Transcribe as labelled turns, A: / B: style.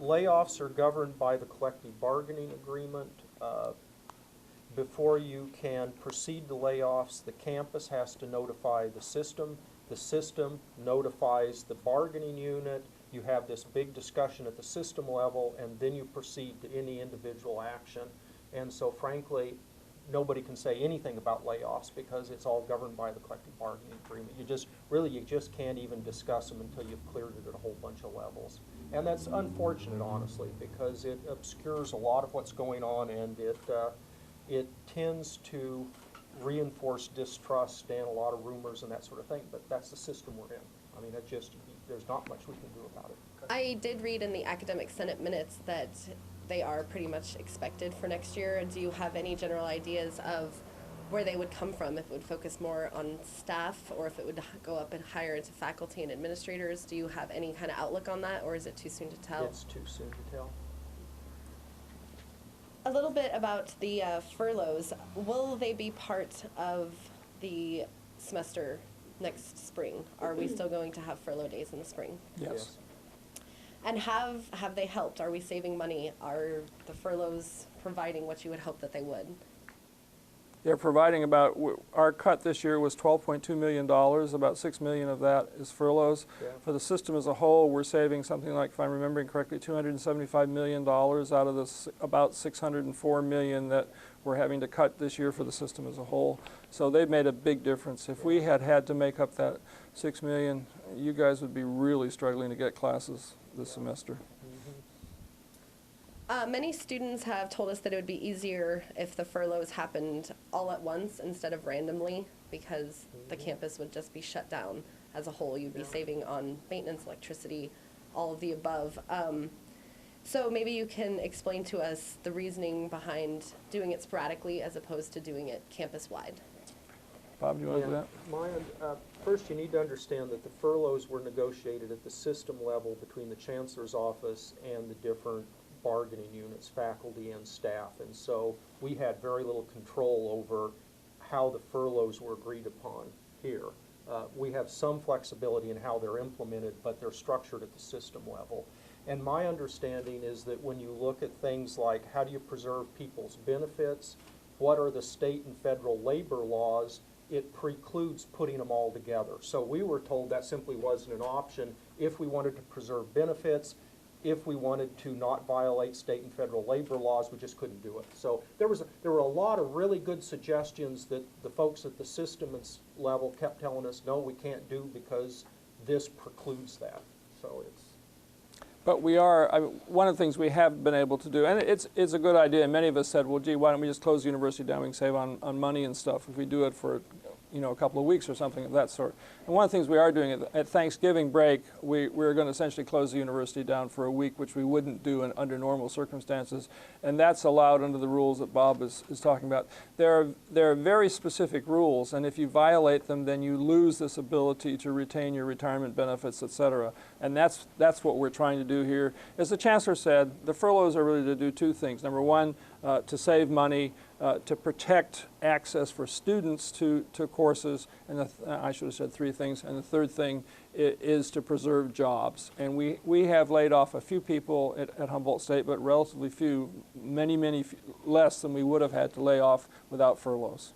A: Layoffs are governed by the collective bargaining agreement. Before you can proceed to layoffs, the campus has to notify the system. The system notifies the bargaining unit. You have this big discussion at the system level, and then you proceed to any individual action. And so frankly, nobody can say anything about layoffs because it's all governed by the collective bargaining agreement. You just can't even discuss them until you've cleared it at a whole bunch of levels. And that's unfortunate, honestly, because it obscures a lot of what's going on, and it tends to reinforce distrust and a lot of rumors and that sort of thing, but that's the system we're in. I mean, there's not much we can do about it.
B: I did read in the academic senate minutes that they are pretty much expected for next year. Do you have any general ideas of where they would come from, if it would focus more on staff or if it would go up and higher into faculty and administrators? Do you have any kind of outlook on that, or is it too soon to tell?
A: It's too soon to tell.
B: A little bit about the furloughs. Will they be part of the semester next spring? Are we still going to have furlough days in the spring?
C: Yes.
B: And have they helped? Are we saving money? Are the furloughs providing what you would hope that they would?
C: They're providing about, our cut this year was $12.2 million. About $6 million of that is furloughs.
A: Yeah.
C: For the system as a whole, we're saving something like, if I'm remembering correctly, $275 million out of the about $604 million that we're having to cut this year for the system as a whole. So they've made a big difference. If we had to make up that $6 million, you guys would be really struggling to get classes this semester.
B: Many students have told us that it would be easier if the furloughs happened all at once instead of randomly, because the campus would just be shut down as a whole. You'd be saving on maintenance, electricity, all of the above. So maybe you can explain to us the reasoning behind doing it sporadically as opposed to doing it campus-wide.
C: Bob, do you want to do that?
A: First, you need to understand that the furloughs were negotiated at the system level between the chancellor's office and the different bargaining units, faculty and staff, and so we had very little control over how the furloughs were agreed upon here. We have some flexibility in how they're implemented, but they're structured at the system level. And my understanding is that when you look at things like how do you preserve people's benefits, what are the state and federal labor laws, it precludes putting them all together. So we were told that simply wasn't an option if we wanted to preserve benefits. If we wanted to not violate state and federal labor laws, we just couldn't do it. So there were a lot of really good suggestions that the folks at the systems level kept telling us, no, we can't do because this precludes that. So it's.
C: But we are, one of the things we have been able to do, and it's a good idea, and many of us said, well, gee, why don't we just close the university down, we can save on money and stuff if we do it for a couple of weeks or something of that sort. And one of the things we are doing at Thanksgiving break, we're going to essentially close the university down for a week, which we wouldn't do under normal circumstances, and that's allowed under the rules that Bob is talking about. There are very specific rules, and if you violate them, then you lose this ability to retain your retirement benefits, et cetera. And that's what we're trying to do here. As the chancellor said, the furloughs are really to do two things. Number one, to save money, to protect access for students to courses, and I should have said three things, and the third thing is to preserve jobs. And we have laid off a few people at Humboldt State, but relatively few, many less than we would have had to lay off without furloughs.